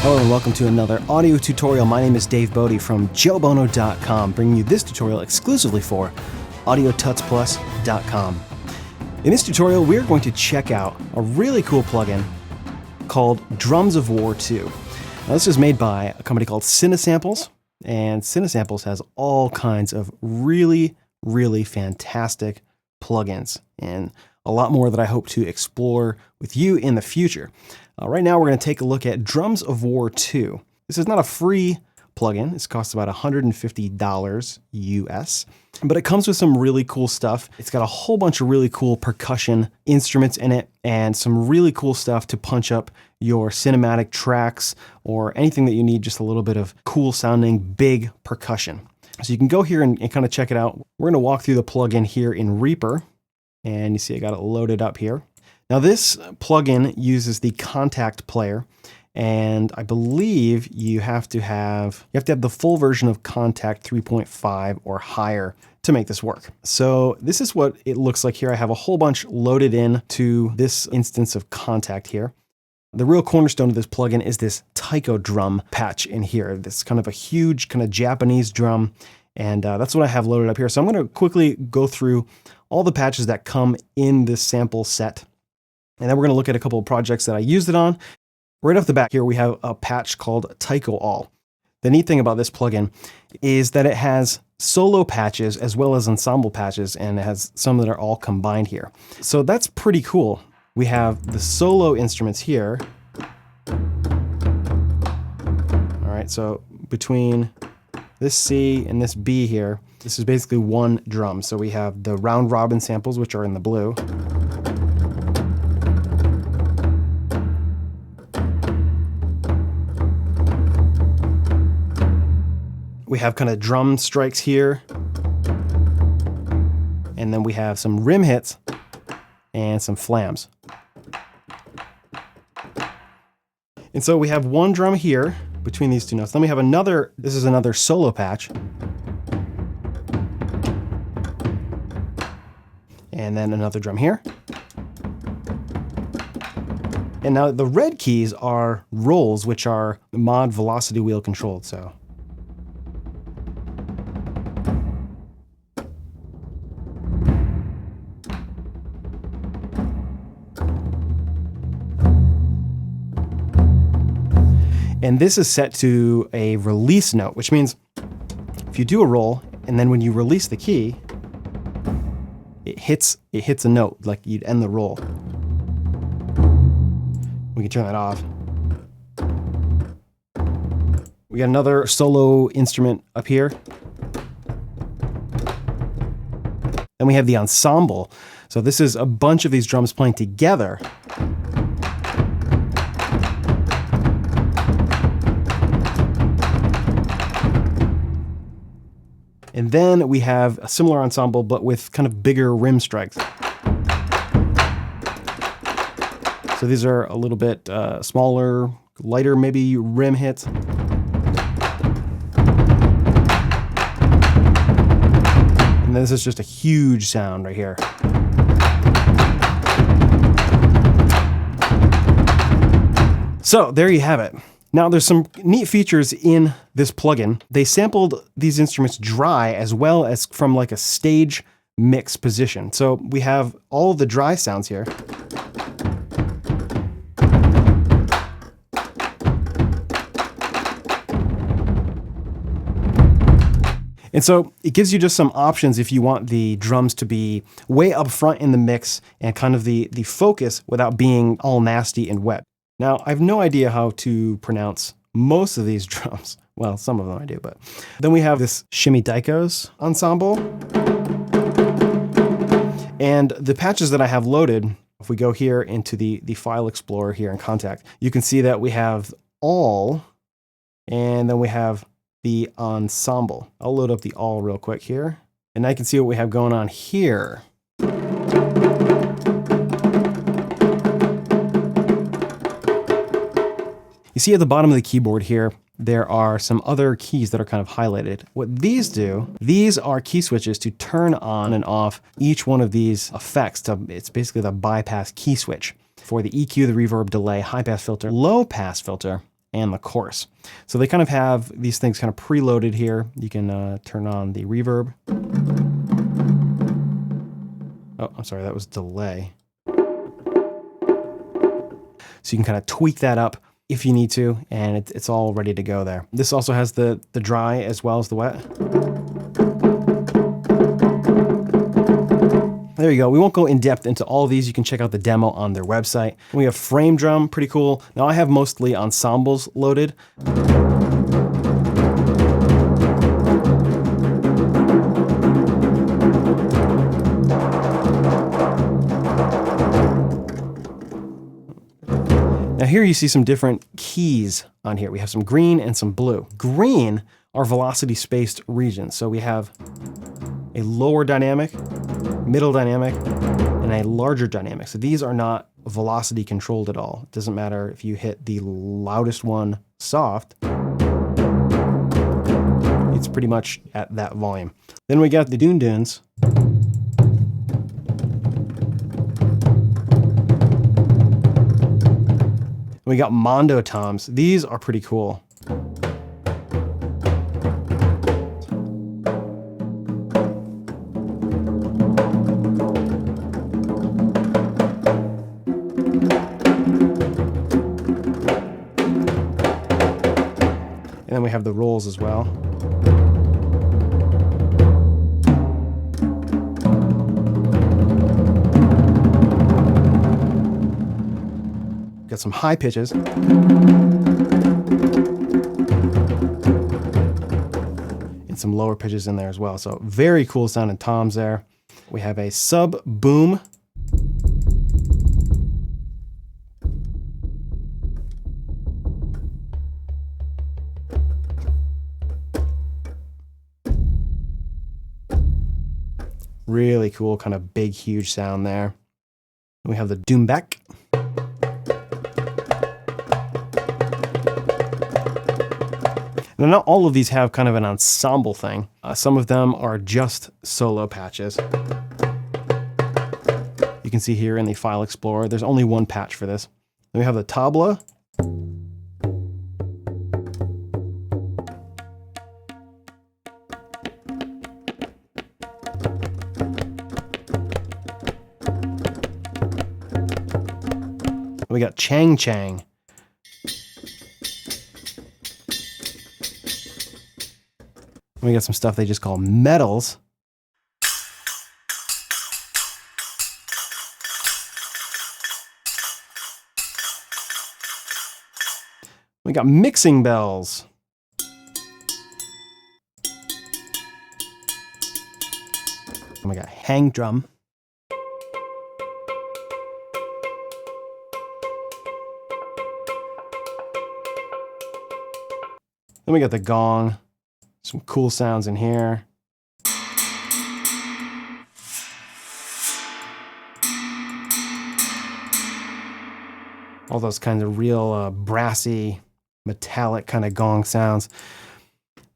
Hello and welcome to another audio tutorial. My name is Dave Bode from joebono.com, bringing you this tutorial exclusively for audiotutsplus.com. In this tutorial, we're going to check out a really cool plugin called Drums of War 2. Now, this is made by a company called Cinesamples, and Cinesamples has all kinds of really fantastic plugins and a lot more that I hope to explore with you in the future. Right now, we're going to take a look at Drums of War 2. This is not a free plugin. This costs about $150 US, but it comes with some really cool stuff. It's got a whole bunch of really cool percussion instruments in it and some really cool stuff to punch up your cinematic tracks or anything that you need just a little bit of cool sounding big percussion. So you can go here and kind of check it out. We're going to walk through the plugin here in Reaper, and you see I got it loaded up here. Now this plugin uses the Contact player, and I believe you have to have the full version of Contact 3.5 or higher to make this work. So this is what it looks like here. I have a whole bunch loaded in to this instance of Contact here. The real cornerstone of this plugin is this taiko drum patch in here. This kind of a huge kind of Japanese drum, and that's what I have loaded up here. So I'm going to quickly go through all the patches that come in this sample set. And then we're going to look at a couple of projects that I used it on. Right off the bat here, we have a patch called Taiko All. The neat thing about this plugin is that it has solo patches as well as ensemble patches, and it has some that are all combined here. So that's pretty cool. We have the solo instruments here. All right, so between this C and this B here, this is basically one drum. So we have the round robin samples, which are in the blue. We have kind of drum strikes here. And then we have some rim hits and some flams. And so we have one drum here between these two notes. Then we have another, this is another solo patch. And then another drum here. And now the red keys are rolls, which are mod velocity wheel controlled. So and this is set to a release note, which means if you do a roll and then when you release the key, it hits a note like you'd end the roll. We can turn that off. We got another solo instrument up here. Then we have the ensemble. So this is a bunch of these drums playing together. And then we have a similar ensemble, but with kind of bigger rim strikes. So these are a little bit smaller, lighter maybe rim hits. And this is just a huge sound right here. So there you have it. Now there's some neat features in this plugin. They sampled these instruments dry as well as from like a stage mix position. So we have all the dry sounds here. And so it gives you just some options if you want the drums to be way up front in the mix and kind of the focus without being all nasty and wet. Now, I have no idea how to pronounce most of these drums. Well, some of them I do, but then we have this Shimmy Daikos ensemble. And the patches that I have loaded, if we go here into the file explorer here in Contact, you can see that we have all, and then we have the ensemble. I'll load up the all real quick here, and I can see what we have going on here. You see at the bottom of the keyboard here, there are some other keys that are kind of highlighted. What these do, these are key switches to turn on and off each one of these effects. It's basically the bypass key switch for the EQ, the reverb, delay, high pass filter, low pass filter, and the chorus. So they kind of have these things kind of preloaded here. You can turn on the reverb. Oh, I'm sorry, that was delay. So you can kind of tweak that up if you need to, and it's all ready to go there. This also has the dry as well as the wet. There you go. We won't go in depth into all of these. You can check out the demo on their website. We have frame drum, pretty cool. Now I have mostly ensembles loaded. Now here you see some different keys on here. We have some green and some blue. Green are velocity spaced regions. So we have a lower dynamic, middle dynamic, and a larger dynamic. So these are not velocity controlled at all. It doesn't matter if you hit the loudest one soft, it's pretty much at that volume. Then we got the Doon Dunes. We got Mondo toms. These are pretty cool. And then we have the rolls as well. Got some high pitches. And some lower pitches in there as well. So very cool sounding toms there. We have a sub boom. Really cool, kind of big, huge sound there. And we have the Doombek. Now, not all of these have kind of an ensemble thing. Some of them are just solo patches. You can see here in the File Explorer, there's only one patch for this. Then we have the tabla. We got Chang Chang. We got some stuff they just call metals. We got mixing bells. And we got hang drum. Then we got the gong. Some cool sounds in here. All those kinds of real brassy, metallic kind of gong sounds.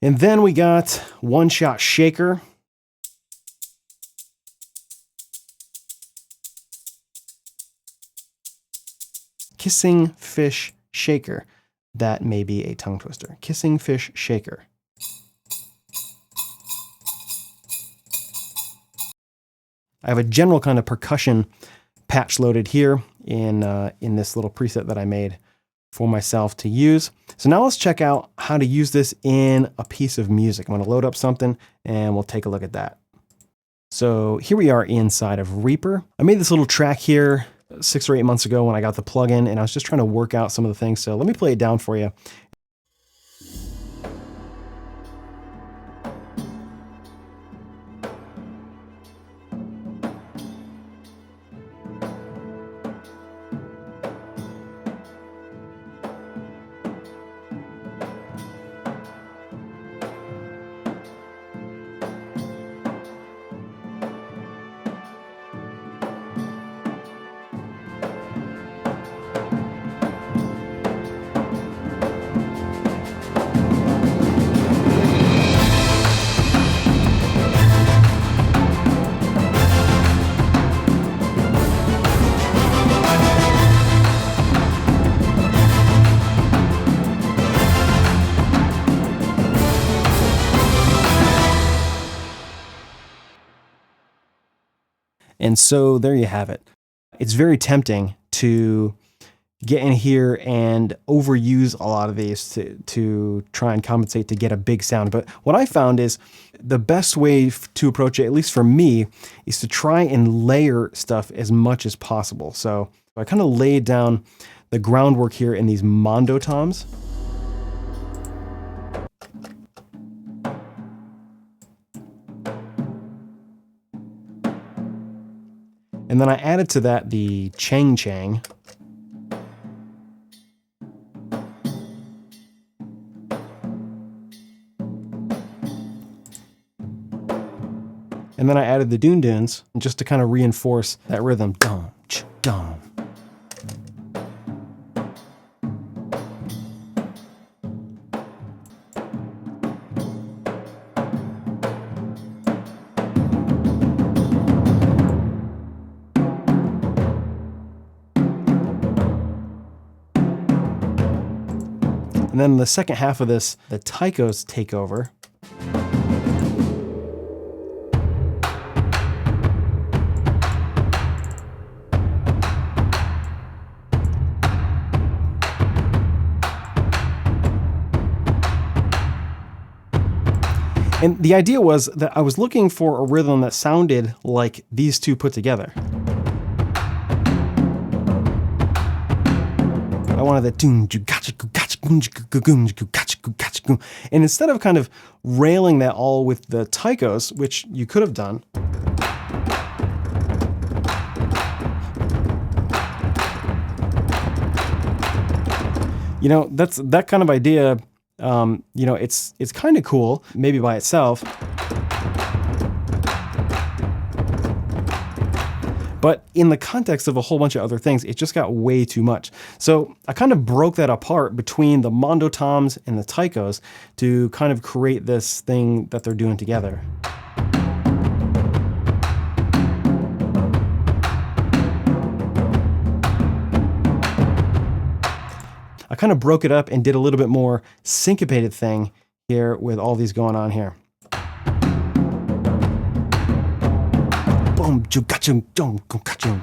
And then we got one-shot shaker. Kissing fish shaker. That may be a tongue twister. Kissing fish shaker. I have a general kind of percussion patch loaded here in this little preset that I made for myself to use. So now let's check out how to use this in a piece of music. I'm going to load up something and we'll take a look at that. So here we are inside of Reaper. I made this little track here 6 or 8 months ago when I got the plugin, and I was just trying to work out some of the things. So let me play it down for you. And so there you have it. It's very tempting to get in here and overuse a lot of these to try and compensate to get a big sound. But what I found is the best way to approach it, at least for me, is to try and layer stuff as much as possible. So I kind of laid down the groundwork here in these mondo toms. And then I added to that the chang chang. And then I added the doon doons just to kind of reinforce that rhythm. Dum, ch, dum. And then the second half of this, the taikos take over. And the idea was that I was looking for a rhythm that sounded like these two put together. I wanted the and instead of kind of railing that all with the taikos, which you could have done, you know, that's that kind of idea. You know, it's kind of cool, maybe by itself. But in the context of a whole bunch of other things, it just got way too much. So I kind of broke that apart between the mondo toms and the taikos to kind of create this thing that they're doing together. I kind of broke it up and did a little bit more syncopated thing here with all these going on here. Boom, chugachum, dum, gachum.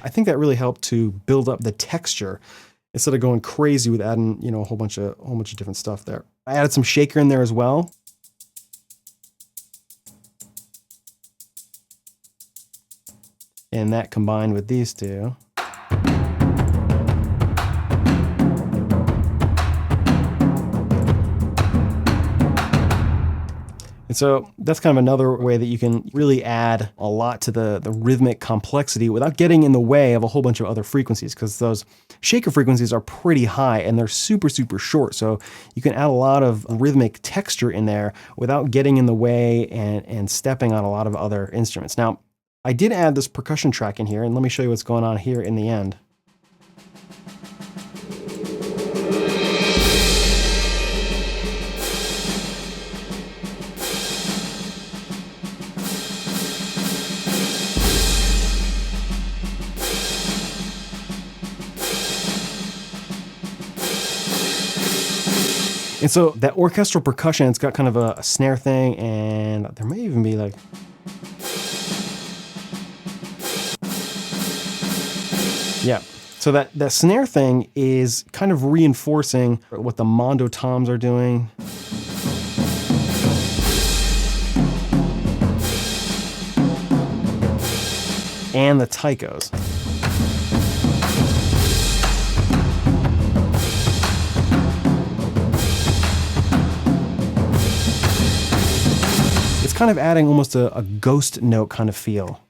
I think that really helped to build up the texture instead of going crazy with adding, you know, a whole bunch of different stuff there. I added some shaker in there as well. And that combined with these two. And so that's kind of another way that you can really add a lot to the rhythmic complexity without getting in the way of a whole bunch of other frequencies, because those shaker frequencies are pretty high and they're super, super short. So you can add a lot of rhythmic texture in there without getting in the way and stepping on a lot of other instruments. Now, I did add this percussion track in here, and let me show you what's going on here in the end. And so that orchestral percussion, it's got kind of a snare thing, and there may even be like... Yeah, so that snare thing is kind of reinforcing what the mondo toms are doing. And the taikos. It's kind of adding almost a ghost note kind of feel.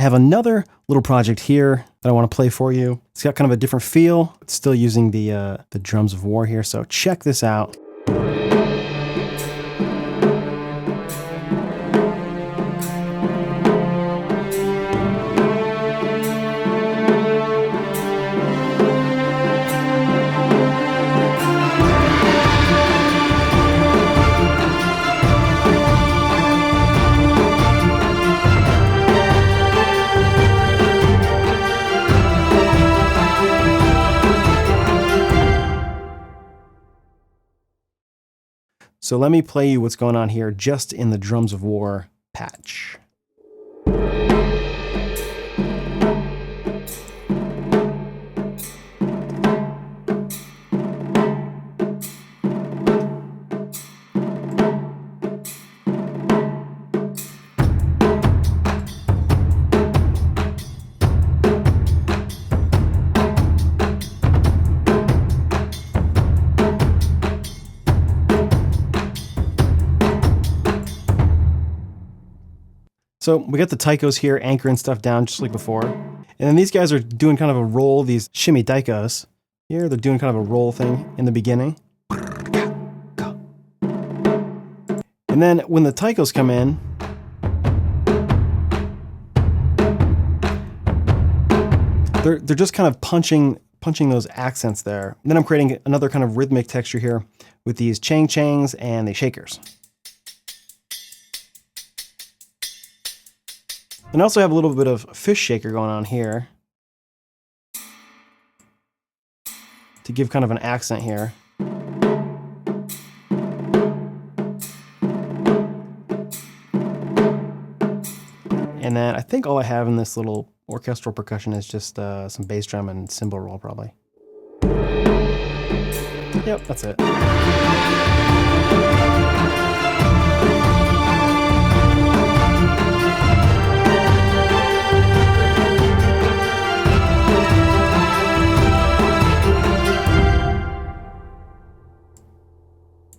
have another little project here that I want to play for you. It's got kind of a different feel. It's still using the drums of war here, so check this out. So let me play you what's going on here just in the Drums of War patch. So we got the taikos here anchoring stuff down just like before. And then these guys are doing kind of a roll, these shimmy taikos. Here they're doing kind of a roll thing in the beginning. And then when the taikos come in, they're just kind of punching those accents there. And then I'm creating another kind of rhythmic texture here with these chang changs and the shakers. And I also have a little bit of fish shaker going on here to give kind of an accent here. And then I think all I have in this little orchestral percussion is just some bass drum and cymbal roll probably. Yep, that's it.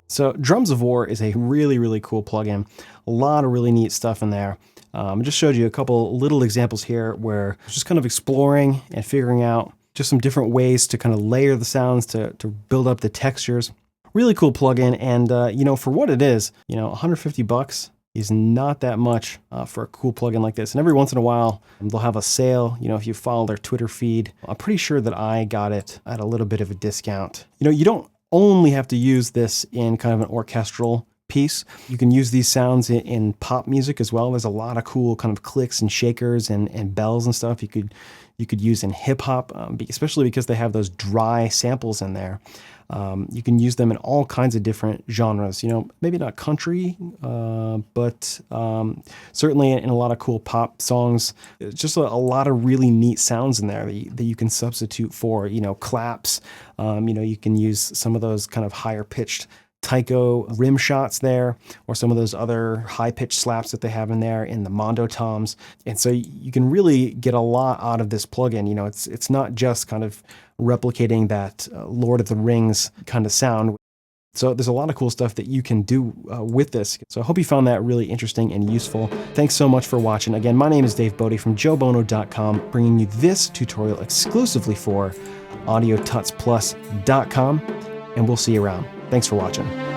So Drums of War is a really, really cool plugin. A lot of really neat stuff in there. I just showed you a couple little examples here where just kind of exploring and figuring out just some different ways to kind of layer the sounds to build up the textures. Really cool plugin, and you know, for what it is, you know, $150 is not that much for a cool plugin like this. And every once in a while, they'll have a sale. You know, if you follow their Twitter feed, I'm pretty sure that I got it at a little bit of a discount. You know, you don't only have to use this in kind of an orchestral piece. You can use these sounds in pop music as well. There's a lot of cool kind of clicks and shakers and bells and stuff you could use in hip hop, especially because they have those dry samples in there. You can use them in all kinds of different genres, you know, maybe not country, but certainly in a lot of cool pop songs. It's just a lot of really neat sounds in there that you can substitute for, you know, claps. You know, you can use some of those kind of higher pitched taiko rim shots there, or some of those other high-pitched slaps that they have in there in the mondo toms. And so you can really get a lot out of this plugin. You know, it's not just kind of replicating that Lord of the Rings kind of sound. So there's a lot of cool stuff that you can do with this. So I hope you found that really interesting and useful. Thanks so much for watching. Again, my name is Dave Bode from joebono.com, bringing you this tutorial exclusively for audiotutsplus.com, and we'll see you around. Thanks for watching.